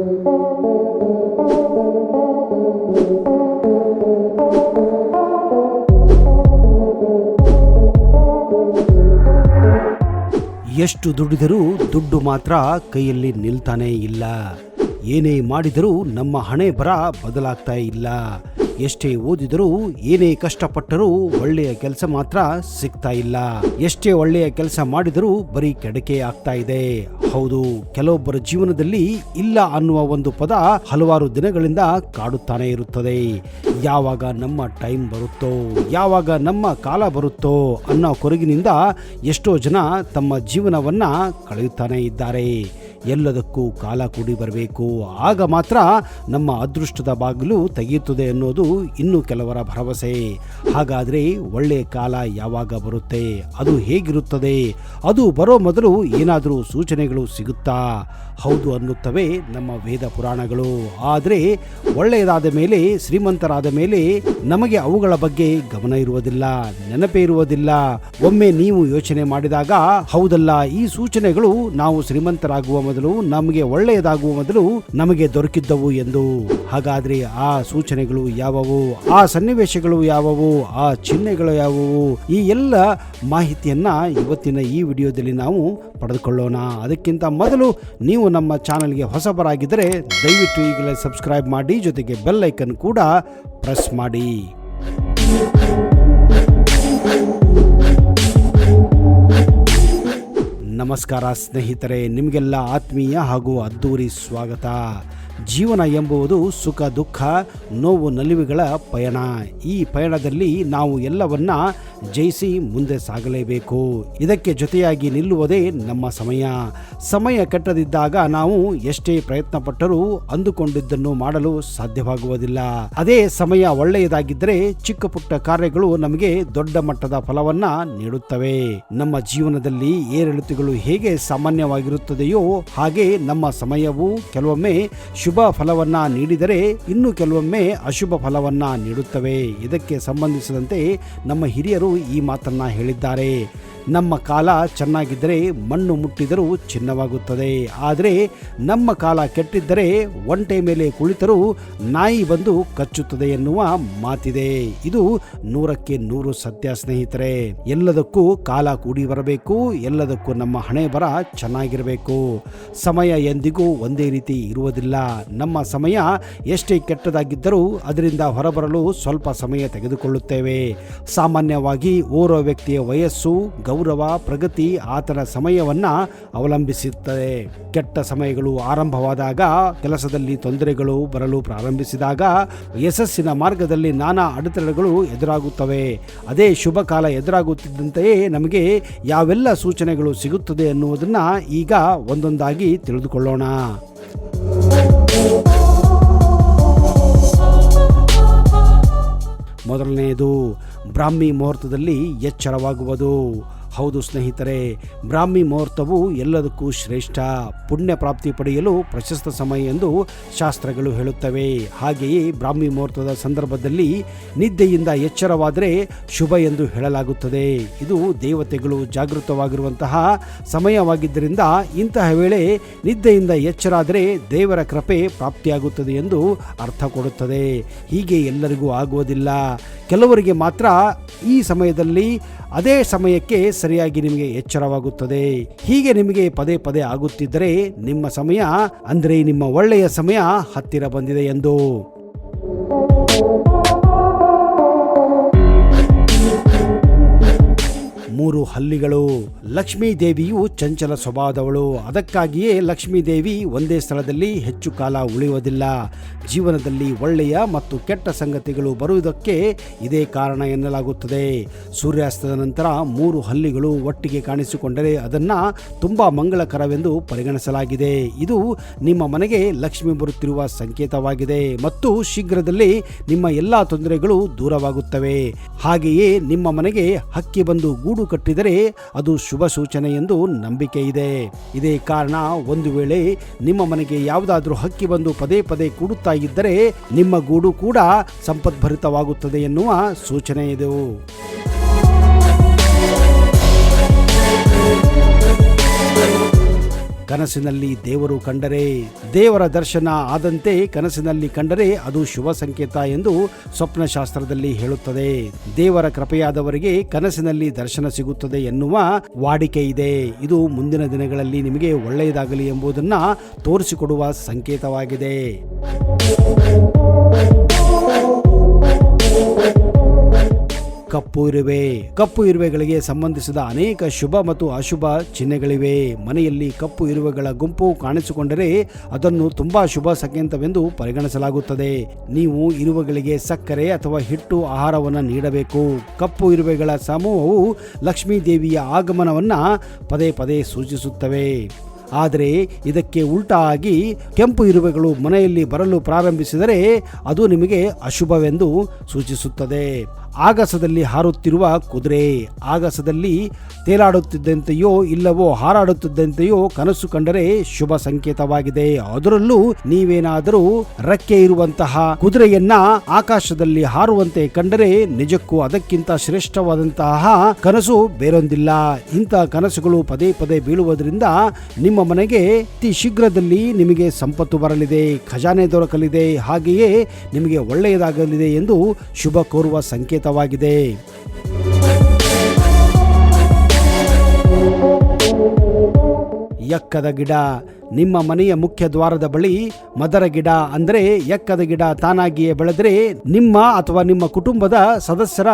ಎಷ್ಟು ದುಡಿದರೂ ದುಡ್ಡು ಮಾತ್ರ ಕೈಯಲ್ಲಿ ನಿಲ್ತಾನೇ ಇಲ್ಲ. ಏನೇ ಮಾಡಿದರೂ ನಮ್ಮ ಹಣೆ ಬರ ಬದಲಾಗ್ತಾ ಇಲ್ಲ. ಎಷ್ಟೇ ಓದಿದರೂ ಏನೇ ಕಷ್ಟಪಟ್ಟರೂ ಒಳ್ಳೆಯ ಕೆಲಸ ಮಾತ್ರ ಸಿಗ್ತಾ ಇಲ್ಲ. ಎಷ್ಟೇ ಒಳ್ಳೆಯ ಕೆಲಸ ಮಾಡಿದರೂ ಬರೀ ಕೆಡಕೆ ಆಗ್ತಾ ಇದೆ. ಹೌದು, ಕೆಲವೊಬ್ಬರ ಜೀವನದಲ್ಲಿ ಇಲ್ಲ ಅನ್ನುವ ಒಂದು ಪದ ಹಲವಾರು ದಿನಗಳಿಂದ ಕಾಡುತ್ತಾನೆ ಇರುತ್ತದೆ. ಯಾವಾಗ ನಮ್ಮ ಟೈಮ್ ಬರುತ್ತೋ, ಯಾವಾಗ ನಮ್ಮ ಕಾಲ ಬರುತ್ತೋ ಅನ್ನೋ ಕೊರಗಿನಿಂದ ಎಷ್ಟೋ ಜನ ತಮ್ಮ ಜೀವನವನ್ನ ಕಳೆಯುತ್ತಾನೆ ಇದ್ದಾರೆ. ಎಲ್ಲದಕ್ಕೂ ಕಾಲ ಕೂಡಿ ಬರಬೇಕು, ಆಗ ಮಾತ್ರ ನಮ್ಮ ಅದೃಷ್ಟದ ಬಾಗಿಲು ತೆಗೆಯುತ್ತದೆ ಅನ್ನೋದು ಇನ್ನು ಕೆಲವರ ಭರವಸೆ. ಹಾಗಾದರೆ ಒಳ್ಳೆಯ ಕಾಲ ಯಾವಾಗ ಬರುತ್ತೆ, ಅದು ಹೇಗಿರುತ್ತದೆ, ಅದು ಬರೋ ಮೊದಲು ಏನಾದರೂ ಸೂಚನೆಗಳು ಸಿಗುತ್ತಾ? ಹೌದು ಅನ್ನುತ್ತವೆ ನಮ್ಮ ವೇದ ಪುರಾಣಗಳು. ಆದರೆ ಒಳ್ಳೆಯದಾದ ಮೇಲೆ, ಶ್ರೀಮಂತರಾದ ಮೇಲೆ ನಮಗೆ ಅವುಗಳ ಬಗ್ಗೆ ಗಮನ ಇರುವುದಿಲ್ಲ, ನೆನಪೇ ಇರುವುದಿಲ್ಲ. ಒಮ್ಮೆ ನೀವು ಯೋಚನೆ ಮಾಡಿದಾಗ, ಹೌದಲ್ಲ, ಈ ಸೂಚನೆಗಳು ನಾವು ಶ್ರೀಮಂತರಾಗುವ ಮೊದಲು, ನಮಗೆ ಒಳ್ಳೆಯದಾಗುವ ಮೊದಲು ನಮಗೆ ದೊರಕಿದ್ದವು ಎಂದು. ಹಾಗಾದ್ರೆ ಆ ಸೂಚನೆಗಳು ಯಾವುವು, ಆ ಸನ್ನಿವೇಶಗಳು ಯಾವುವು, ಆ ಚಿಹ್ನೆಗಳು ಯಾವುವು? ಈ ಎಲ್ಲ ಮಾಹಿತಿಯನ್ನ ಇವತ್ತಿನ ಈ ವಿಡಿಯೋದಲ್ಲಿ ನಾವು ಪಡೆದುಕೊಳ್ಳೋಣ. ಅದಕ್ಕಿಂತ ಮೊದಲು ನೀವು ನಮ್ಮ ಚಾನೆಲ್ಗೆ ಹೊಸಬರಾಗಿದ್ದರೆ ದಯವಿಟ್ಟು ಈಗಲೇ ಸಬ್ಸ್ಕ್ರೈಬ್ ಮಾಡಿ, ಜೊತೆಗೆ ಬೆಲ್ ಐಕನ್ ಕೂಡ ಪ್ರೆಸ್ ಮಾಡಿ. ನಮಸ್ಕಾರ ಸ್ನೇಹಿತರೆ, ನಿಮಗೆಲ್ಲ ಆತ್ಮೀಯ ಹಾಗೂ ಅದ್ದೂರಿ ಸ್ವಾಗತ. ಜೀವನ ಎಂಬುದು ಸುಖ ದುಃಖ ನೋವು ನಲಿವುಗಳ ಪಯಣ. ಈ ಪಯಣದಲ್ಲಿ ನಾವು ಎಲ್ಲವನ್ನ ಜಯಿಸಿ ಮುಂದೆ ಸಾಗಲೇಬೇಕು. ಇದಕ್ಕೆ ಜೊತೆಯಾಗಿ ನಿಲ್ಲುವುದೇ ನಮ್ಮ ಸಮಯ. ಸಮಯ ಕೆಟ್ಟದಿದ್ದಾಗ ನಾವು ಎಷ್ಟೇ ಪ್ರಯತ್ನ ಪಟ್ಟರೂ ಅಂದುಕೊಂಡಿದ್ದನ್ನು ಮಾಡಲು ಸಾಧ್ಯವಾಗುವುದಿಲ್ಲ. ಅದೇ ಸಮಯ ಒಳ್ಳೆಯದಾಗಿದ್ದರೆ ಚಿಕ್ಕ ಪುಟ್ಟ ಕಾರ್ಯಗಳು ನಮಗೆ ದೊಡ್ಡ ಮಟ್ಟದ ಫಲವನ್ನ ನೀಡುತ್ತವೆ. ನಮ್ಮ ಜೀವನದಲ್ಲಿ ಏರಿಳಿತಗಳು ಹೇಗೆ ಸಾಮಾನ್ಯವಾಗಿರುತ್ತದೆಯೋ ಹಾಗೆ ನಮ್ಮ ಸಮಯವು ಕೆಲವೊಮ್ಮೆ ಶುಭ ಫಲವನ್ನ ನೀಡಿದರೆ ಇನ್ನು ಕೆಲವೊಮ್ಮೆ ಅಶುಭ ಫಲವನ್ನ ನೀಡುತ್ತವೆ. ಇದಕ್ಕೆ ಸಂಬಂಧಿಸಿದಂತೆ ನಮ್ಮ ಹಿರಿಯರು ಈ ಮಾತನ್ನ ಹೇಳಿದ್ದಾರೆ. ನಮ್ಮ ಕಾಲ ಚೆನ್ನಾಗಿದ್ದರೆ ಮಣ್ಣು ಮುಟ್ಟಿದರೂ ಚಿನ್ನವಾಗುತ್ತದೆ, ಆದರೆ ನಮ್ಮ ಕಾಲ ಕೆಟ್ಟಿದ್ದರೆ ಒಂಟೆ ಮೇಲೆ ಕುಳಿತರೂ ನಾಯಿ ಬಂದು ಕಚ್ಚುತ್ತದೆ ಎನ್ನುವ ಮಾತಿದೆ. ಇದು 100ಕ್ಕೆ 100 ಸತ್ಯ ಸ್ನೇಹಿತರೆ. ಎಲ್ಲದಕ್ಕೂ ಕಾಲ ಕೂಡಿ ಬರಬೇಕು, ಎಲ್ಲದಕ್ಕೂ ನಮ್ಮ ಹಣೆ ಬರ ಚೆನ್ನಾಗಿರಬೇಕು. ಸಮಯ ಎಂದಿಗೂ ಒಂದೇ ರೀತಿ ಇರುವುದಿಲ್ಲ. ನಮ್ಮ ಸಮಯ ಎಷ್ಟೇ ಕೆಟ್ಟದಾಗಿದ್ದರೂ ಅದರಿಂದ ಹೊರಬರಲು ಸ್ವಲ್ಪ ಸಮಯ ತೆಗೆದುಕೊಳ್ಳುತ್ತೇವೆ. ಸಾಮಾನ್ಯವಾಗಿ ಓರ್ವ ವ್ಯಕ್ತಿಯ ವಯಸ್ಸು, ಗೌರವ, ಪ್ರಗತಿ ಆತನ ಸಮಯವನ್ನ ಅವಲಂಬಿಸುತ್ತದೆ. ಕೆಟ್ಟ ಸಮಯಗಳು ಆರಂಭವಾದಾಗ, ಕೆಲಸದಲ್ಲಿ ತೊಂದರೆಗಳು ಬರಲು ಪ್ರಾರಂಭಿಸಿದಾಗ, ಯಶಸ್ಸಿನ ಮಾರ್ಗದಲ್ಲಿ ನಾನಾ ಅಡೆತಡೆಗಳು ಎದುರಾಗುತ್ತವೆ. ಅದೇ ಶುಭ ಕಾಲ ಎದುರಾಗುತ್ತಿದ್ದಂತೆಯೇ ನಮಗೆ ಯಾವೆಲ್ಲ ಸೂಚನೆಗಳು ಸಿಗುತ್ತದೆ ಅನ್ನುವುದನ್ನ ಈಗ ಒಂದೊಂದಾಗಿ ತಿಳಿದುಕೊಳ್ಳೋಣ. ಮೊದಲನೆಯದು, ಬ್ರಾಹ್ಮಿ ಮುಹೂರ್ತದಲ್ಲಿ ಎಚ್ಚರವಾಗುವುದು. ಹೌದು ಸ್ನೇಹಿತರೆ, ಬ್ರಾಹ್ಮಿ ಮುಹೂರ್ತವು ಎಲ್ಲದಕ್ಕೂ ಶ್ರೇಷ್ಠ. ಪುಣ್ಯ ಪ್ರಾಪ್ತಿ ಪಡೆಯಲು ಪ್ರಶಸ್ತ ಸಮಯ ಎಂದು ಶಾಸ್ತ್ರಗಳು ಹೇಳುತ್ತವೆ. ಹಾಗೆಯೇ ಬ್ರಾಹ್ಮಿ ಮುಹೂರ್ತದ ಸಂದರ್ಭದಲ್ಲಿ ನಿದ್ದೆಯಿಂದ ಎಚ್ಚರವಾದರೆ ಶುಭ ಎಂದು ಹೇಳಲಾಗುತ್ತದೆ. ಇದು ದೇವತೆಗಳು ಜಾಗೃತವಾಗಿರುವಂತಹ ಸಮಯವಾಗಿದ್ದರಿಂದ ಇಂತಹ ವೇಳೆ ನಿದ್ದೆಯಿಂದ ಎಚ್ಚರಾದರೆ ದೇವರ ಕೃಪೆ ಪ್ರಾಪ್ತಿಯಾಗುತ್ತದೆ ಎಂದು ಅರ್ಥ ಕೊಡುತ್ತದೆ. ಹೀಗೆ ಎಲ್ಲರಿಗೂ ಆಗುವುದಿಲ್ಲ, ಕೆಲವರಿಗೆ ಮಾತ್ರ ಈ ಸಮಯದಲ್ಲಿ ಅದೇ ಸಮಯಕ್ಕೆ ಸರಿಯಾಗಿ ನಿಮಗೆ ಎಚ್ಚರವಾಗುತ್ತದೆ. ಹೀಗೆ ನಿಮಗೆ ಪದೇ ಪದೇ ಆಗುತ್ತಿದ್ದರೆ ನಿಮ್ಮ ಸಮಯ ಅಂದರೆ ನಿಮ್ಮ ಒಳ್ಳೆಯ ಸಮಯ ಹತ್ತಿರ ಬಂದಿದೆ ಎಂದು. 3 ಹಲ್ಲಿಗಳು. ಲಕ್ಷ್ಮೀ ದೇವಿಯು ಚಂಚಲ ಸ್ವಭಾವದವಳು. ಅದಕ್ಕಾಗಿಯೇ ಲಕ್ಷ್ಮೀ ದೇವಿ ಒಂದೇ ಸ್ಥಳದಲ್ಲಿ ಹೆಚ್ಚು ಕಾಲ ಉಳಿಯುವುದಿಲ್ಲ. ಜೀವನದಲ್ಲಿ ಒಳ್ಳೆಯ ಮತ್ತು ಕೆಟ್ಟ ಸಂಗತಿಗಳು ಬರುವುದಕ್ಕೆ ಇದೇ ಕಾರಣ ಎನ್ನಲಾಗುತ್ತದೆ. ಸೂರ್ಯಾಸ್ತದ ನಂತರ 3 ಹಲ್ಲಿಗಳು ಒಟ್ಟಿಗೆ ಕಾಣಿಸಿಕೊಂಡರೆ ಅದನ್ನ ತುಂಬಾ ಮಂಗಳಕರವೆಂದು ಪರಿಗಣಿಸಲಾಗಿದೆ. ಇದು ನಿಮ್ಮ ಮನೆಗೆ ಲಕ್ಷ್ಮಿ ಬರುತ್ತಿರುವ ಸಂಕೇತವಾಗಿದೆ ಮತ್ತು ಶೀಘ್ರದಲ್ಲೇ ನಿಮ್ಮ ಎಲ್ಲಾ ತೊಂದರೆಗಳು ದೂರವಾಗುತ್ತವೆ. ಹಾಗೆಯೇ ನಿಮ್ಮ ಮನೆಗೆ ಹಕ್ಕಿ ಬಂದು ಗೂಡು ಕಟ್ಟಿದರೆ ಅದು ಶುಭ ಸೂಚನೆ ಎಂದು ನಂಬಿಕೆ ಇದೆ. ಇದೇ ಕಾರಣ ಒಂದು ವೇಳೆ ನಿಮ್ಮ ಮನೆಗೆ ಯಾವುದಾದ್ರೂ ಹಕ್ಕಿ ಬಂದು ಪದೇ ಪದೇ ಕೂಡುತ್ತಾ ಇದ್ದರೆ ನಿಮ್ಮ ಗೂಡು ಕೂಡ ಸಂಪದ್ಭರಿತವಾಗುತ್ತದೆ ಎನ್ನುವ ಸೂಚನೆ ಇದೆ. ಕನಸಿನಲ್ಲಿ ದೇವರು ಕಂಡರೆ, ದೇವರ ದರ್ಶನ ಆದಂತೆ ಕನಸಿನಲ್ಲಿ ಕಂಡರೆ ಅದು ಶುಭ ಸಂಕೇತ ಎಂದು ಸ್ವಪ್ನಶಾಸ್ತ್ರದಲ್ಲಿ ಹೇಳುತ್ತದೆ. ದೇವರ ಕೃಪೆಯಾದವರಿಗೆ ಕನಸಿನಲ್ಲಿ ದರ್ಶನ ಸಿಗುತ್ತದೆ ಎನ್ನುವ ವಾಡಿಕೆ ಇದೆ. ಇದು ಮುಂದಿನ ದಿನಗಳಲ್ಲಿ ನಿಮಗೆ ಒಳ್ಳೆಯದಾಗಲಿ ಎಂಬುದನ್ನು ತೋರಿಸಿಕೊಡುವ ಸಂಕೇತವಾಗಿದೆ. ಕಪ್ಪು ಇರುವೆ. ಕಪ್ಪು ಇರುವೆಗಳಿಗೆ ಸಂಬಂಧಿಸಿದ ಅನೇಕ ಶುಭ ಮತ್ತು ಅಶುಭ ಚಿಹ್ನೆಗಳಿವೆ. ಮನೆಯಲ್ಲಿ ಕಪ್ಪು ಇರುವೆಗಳ ಗುಂಪು ಕಾಣಿಸಿಕೊಂಡರೆ ಅದನ್ನು ತುಂಬಾ ಶುಭ ಸಂಕೇತವೆಂದು ಪರಿಗಣಿಸಲಾಗುತ್ತದೆ. ನೀವು ಇರುವೆಗಳಿಗೆ ಸಕ್ಕರೆ ಅಥವಾ ಹಿಟ್ಟು ಆಹಾರವನ್ನು ನೀಡಬೇಕು. ಕಪ್ಪು ಇರುವೆಗಳ ಸಮೂಹವು ಲಕ್ಷ್ಮೀ ದೇವಿಯ ಆಗಮನವನ್ನು ಪದೇ ಪದೇ ಸೂಚಿಸುತ್ತವೆ. ಆದರೆ ಇದಕ್ಕೆ ಉಲ್ಟಾಗಿ ಕೆಂಪು ಇರುವೆಗಳು ಮನೆಯಲ್ಲಿ ಬರಲು ಪ್ರಾರಂಭಿಸಿದರೆ ಅದು ನಿಮಗೆ ಅಶುಭವೆಂದು ಸೂಚಿಸುತ್ತದೆ. ಆಗಸದಲ್ಲಿ ಹಾರುತ್ತಿರುವ ಕುದುರೆ. ಆಗಸದಲ್ಲಿ ತೇಲಾಡುತ್ತಿದ್ದಂತೆಯೋ ಇಲ್ಲವೋ ಹಾರಾಡುತ್ತಿದ್ದಂತೆಯೋ ಕನಸು ಕಂಡರೆ ಶುಭ ಸಂಕೇತವಾಗಿದೆ. ಅದರಲ್ಲೂ ನೀವೇನಾದರೂ ರೆಕ್ಕೆ ಇರುವಂತಹ ಕುದುರೆಯನ್ನ ಆಕಾಶದಲ್ಲಿ ಹಾರುವಂತೆ ಕಂಡರೆ ನಿಜಕ್ಕೂ ಅದಕ್ಕಿಂತ ಶ್ರೇಷ್ಠವಾದಂತಹ ಕನಸು ಬೇರೊಂದಿಲ್ಲ. ಇಂತಹ ಕನಸುಗಳು ಪದೇ ಪದೇ ಬೀಳುವುದರಿಂದ ನಿಮ್ಮ ಮನೆಗೆ ಅತಿ ಶೀಘ್ರದಲ್ಲಿ ನಿಮಗೆ ಸಂಪತ್ತು ಬರಲಿದೆ, ಖಜಾನೆ ದೊರಕಲಿದೆ, ಹಾಗೆಯೇ ನಿಮಗೆ ಒಳ್ಳೆಯದಾಗಲಿದೆ ಎಂದು ಶುಭ ಕೋರುವ ಸಂಕೇತವಾಗಿದೆ. ಎಕ್ಕದ ಗಿಡ. ನಿಮ್ಮ ಮನೆಯ ಮುಖ್ಯ ದ್ವಾರದ ಬಳಿ ಮದರ ಗಿಡ ಅಂದರೆ ಎಕ್ಕದ ಗಿಡ ತಾನಾಗಿಯೇ ಬೆಳೆದರೆ ನಿಮ್ಮ ಅಥವಾ ನಿಮ್ಮ ಕುಟುಂಬದ ಸದಸ್ಯರ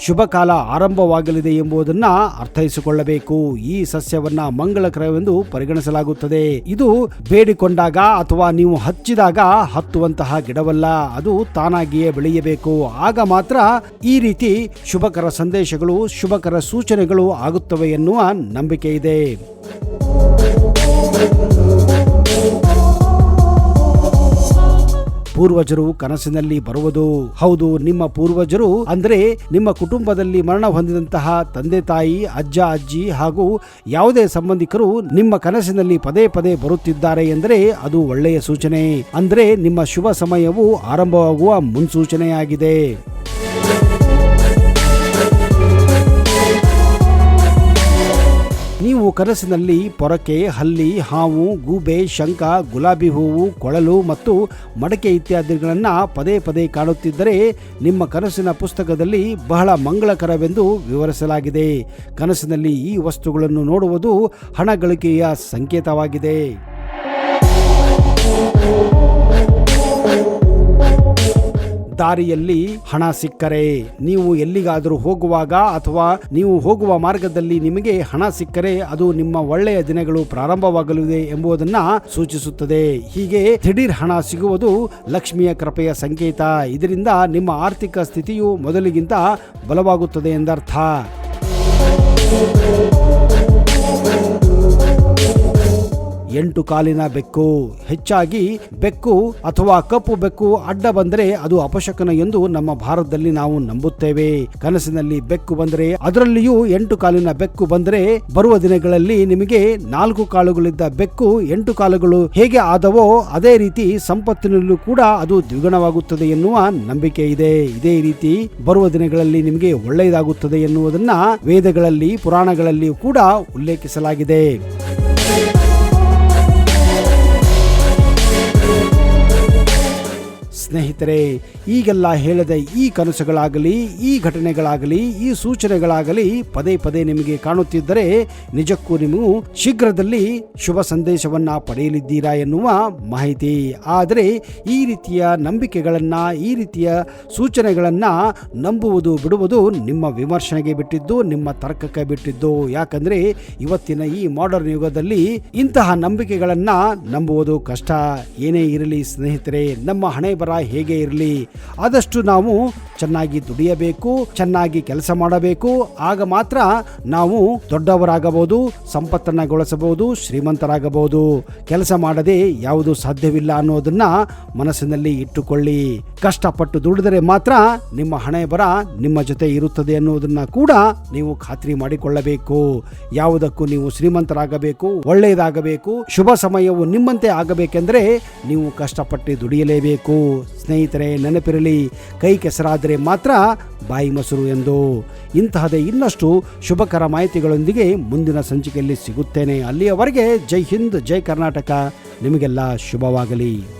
ಶುಭ ಕಾಲ ಆರಂಭವಾಗಲಿದೆ ಎಂಬುದನ್ನು ಅರ್ಥೈಸಿಕೊಳ್ಳಬೇಕು. ಈ ಸಸ್ಯವನ್ನ ಮಂಗಳಕರವೆಂದು ಪರಿಗಣಿಸಲಾಗುತ್ತದೆ. ಇದು ಬೇಡಿಕೊಂಡಾಗ ಅಥವಾ ನೀವು ಹಚ್ಚಿದಾಗ ಹತ್ತುವಂತಹ ಗಿಡವಲ್ಲ, ಅದು ತಾನಾಗಿಯೇ ಬೆಳೆಯಬೇಕು. ಆಗ ಮಾತ್ರ ಈ ರೀತಿ ಶುಭಕರ ಸಂದೇಶಗಳು, ಶುಭಕರ ಸೂಚನೆಗಳು ಆಗುತ್ತವೆ ಎನ್ನುವ ನಂಬಿಕೆ ಇದೆ. ಪೂರ್ವಜರು ಕನಸಿನಲ್ಲಿ ಬರುವುದು. ಹೌದು, ನಿಮ್ಮ ಪೂರ್ವಜರು ಅಂದರೆ ನಿಮ್ಮ ಕುಟುಂಬದಲ್ಲಿ ಮರಣ ಹೊಂದಿದಂತಹ ತಂದೆ ತಾಯಿ, ಅಜ್ಜ ಅಜ್ಜಿ ಹಾಗೂ ಯಾವುದೇ ಸಂಬಂಧಿಕರು ನಿಮ್ಮ ಕನಸಿನಲ್ಲಿ ಪದೇ ಪದೇ ಬರುತ್ತಿದ್ದಾರೆ ಎಂದರೆ ಅದು ಒಳ್ಳೆಯ ಸೂಚನೆ. ಅಂದರೆ ನಿಮ್ಮ ಶುಭ ಸಮಯವು ಆರಂಭವಾಗುವ ಮುನ್ಸೂಚನೆಯಾಗಿದೆ. ನೀವು ಕನಸಿನಲ್ಲಿ ಪೊರಕೆ, ಹಲ್ಲಿ, ಹಾವು, ಗೂಬೆ, ಶಂಖ, ಗುಲಾಬಿ ಹೂವು, ಕೊಳಲು ಮತ್ತು ಮಡಕೆ ಇತ್ಯಾದಿಗಳನ್ನು ಪದೇ ಪದೇ ಕಾಣುತ್ತಿದ್ದರೆ ನಿಮ್ಮ ಕನಸಿನ ಪುಸ್ತಕದಲ್ಲಿ ಬಹಳ ಮಂಗಳಕರವೆಂದು ವಿವರಿಸಲಾಗಿದೆ. ಕನಸಿನಲ್ಲಿ ಈ ವಸ್ತುಗಳನ್ನು ನೋಡುವುದು ಹಣ ಗಳಿಕೆಯ ಸಂಕೇತವಾಗಿದೆ. ದಾರಿಯಲ್ಲಿ ಹಣ ಸಿಕ್ಕರೆ. ನೀವು ಎಲ್ಲಿಗಾದರೂ ಹೋಗುವಾಗ ಅಥವಾ ನೀವು ಹೋಗುವ ಮಾರ್ಗದಲ್ಲಿ ನಿಮಗೆ ಹಣ ಸಿಕ್ಕರೆ ಅದು ನಿಮ್ಮ ಒಳ್ಳೆಯ ದಿನಗಳು ಪ್ರಾರಂಭವಾಗಲಿದೆ ಎಂಬುದನ್ನು ಸೂಚಿಸುತ್ತದೆ. ಹೀಗೆ ದಿಢೀರ್ ಹಣ ಸಿಗುವುದು ಲಕ್ಷ್ಮಿಯ ಕೃಪೆಯ ಸಂಕೇತ. ಇದರಿಂದ ನಿಮ್ಮ ಆರ್ಥಿಕ ಸ್ಥಿತಿಯು ಮೊದಲಿಗಿಂತ ಬಲವಾಗುತ್ತದೆ ಎಂದರ್ಥ. ಎಂಟು ಕಾಲಿನ ಬೆಕ್ಕು. ಹೆಚ್ಚಾಗಿ ಬೆಕ್ಕು ಅಥವಾ ಕಪ್ಪು ಬೆಕ್ಕು ಅಡ್ಡ ಬಂದರೆ ಅದು ಅಪಶಕನ ಎಂದು ನಮ್ಮ ಭಾರತದಲ್ಲಿ ನಾವು ನಂಬುತ್ತೇವೆ. ಕನಸಿನಲ್ಲಿ ಬೆಕ್ಕು ಬಂದರೆ, ಅದರಲ್ಲಿಯೂ 8 ಕಾಲಿನ ಬೆಕ್ಕು ಬಂದರೆ ಬರುವ ದಿನಗಳಲ್ಲಿ ನಿಮಗೆ 4 ಕಾಲುಗಳಿದ್ದ ಬೆಕ್ಕು 8 ಕಾಲುಗಳು ಹೇಗೆ ಆದವೋ ಅದೇ ರೀತಿ ಸಂಪತ್ತಿನಲ್ಲೂ ಕೂಡ ಅದು ದ್ವಿಗುಣವಾಗುತ್ತದೆ ಎನ್ನುವ ನಂಬಿಕೆ ಇದೆ. ಇದೇ ರೀತಿ ಬರುವ ದಿನಗಳಲ್ಲಿ ನಿಮಗೆ ಒಳ್ಳೆಯದಾಗುತ್ತದೆ ಎನ್ನುವುದನ್ನ ವೇದಗಳಲ್ಲಿ, ಪುರಾಣಗಳಲ್ಲಿ ಕೂಡ ಉಲ್ಲೇಖಿಸಲಾಗಿದೆ. ಸ್ನೇಹಿತರೆ, ಈಗೆಲ್ಲ ಹೇಳಿದ ಈ ಕನಸುಗಳಾಗಲಿ, ಈ ಘಟನೆಗಳಾಗಲಿ, ಈ ಸೂಚನೆಗಳಾಗಲಿ ಪದೇ ಪದೇ ನಿಮಗೆ ಕಾಣುತ್ತಿದ್ದರೆ ನಿಜಕ್ಕೂ ನೀವು ಶೀಘ್ರದಲ್ಲಿ ಶುಭ ಸಂದೇಶವನ್ನ ಪಡೆಯಲಿದ್ದೀರಾ ಎನ್ನುವ ಮಾಹಿತಿ. ಆದರೆ ಈ ರೀತಿಯ ನಂಬಿಕೆಗಳನ್ನ, ಈ ರೀತಿಯ ಸೂಚನೆಗಳನ್ನ ನಂಬುವುದು ಬಿಡುವುದು ನಿಮ್ಮ ವಿಮರ್ಶನೆಗೆ ಬಿಟ್ಟಿದ್ದು, ನಿಮ್ಮ ತರ್ಕಕ್ಕೆ ಬಿಟ್ಟಿದ್ದು. ಯಾಕಂದ್ರೆ ಇವತ್ತಿನ ಈ ಮಾಡರ್ನ್ ಯುಗದಲ್ಲಿ ಇಂತಹ ನಂಬಿಕೆಗಳನ್ನ ನಂಬುವುದು ಕಷ್ಟ. ಏನೇ ಇರಲಿ ಸ್ನೇಹಿತರೆ, ನಮ್ಮ ಹಣೆ ಬರ ಹೇಗೆ ಇರಲಿ, ಆದಷ್ಟು ನಾವು ಚೆನ್ನಾಗಿ ದುಡಿಯಬೇಕು, ಚೆನ್ನಾಗಿ ಕೆಲಸ ಮಾಡಬೇಕು. ಆಗ ಮಾತ್ರ ನಾವು ದೊಡ್ಡವರಾಗಬಹುದು, ಸಂಪತ್ತನ್ನ ಗಳಿಸಬಹುದು, ಶ್ರೀಮಂತರಾಗಬಹುದು. ಕೆಲಸ ಮಾಡದೆ ಯಾವುದು ಸಾಧ್ಯವಿಲ್ಲ ಅನ್ನೋದನ್ನ ಮನಸ್ಸಿನಲ್ಲಿ ಇಟ್ಟುಕೊಳ್ಳಿ. ಕಷ್ಟಪಟ್ಟು ದುಡಿದರೆ ಮಾತ್ರ ನಿಮ್ಮ ಹಣೆ ಬರ ನಿಮ್ಮ ಜೊತೆ ಇರುತ್ತದೆ ಅನ್ನೋದನ್ನ ಕೂಡ ನೀವು ಖಾತ್ರಿ ಮಾಡಿಕೊಳ್ಳಬೇಕು. ಯಾವುದಕ್ಕೂ ನೀವು ಶ್ರೀಮಂತರಾಗಬೇಕು, ಒಳ್ಳೆಯದಾಗಬೇಕು, ಶುಭ ಸಮಯವು ನಿಮ್ಮಂತೆ ಆಗಬೇಕೆಂದ್ರೆ ನೀವು ಕಷ್ಟಪಟ್ಟು ದುಡಿಯಲೇಬೇಕು. ಸ್ನೇಹಿತರೆ, ನೆನಪಿರಲಿ, ಕೈ ಕೆಸರಾದರೆ ಮಾತ್ರ ಬಾಯಿ ಮೊಸರು ಎಂದು. ಇಂತಹದೇ ಇನ್ನಷ್ಟು ಶುಭಕರ ಮಾಹಿತಿಗಳೊಂದಿಗೆ ಮುಂದಿನ ಸಂಚಿಕೆಯಲ್ಲಿ ಸಿಗುತ್ತೇನೆ. ಅಲ್ಲಿಯವರೆಗೆ ಜೈ ಹಿಂದ್, ಜೈ ಕರ್ನಾಟಕ. ನಿಮಗೆಲ್ಲ ಶುಭವಾಗಲಿ.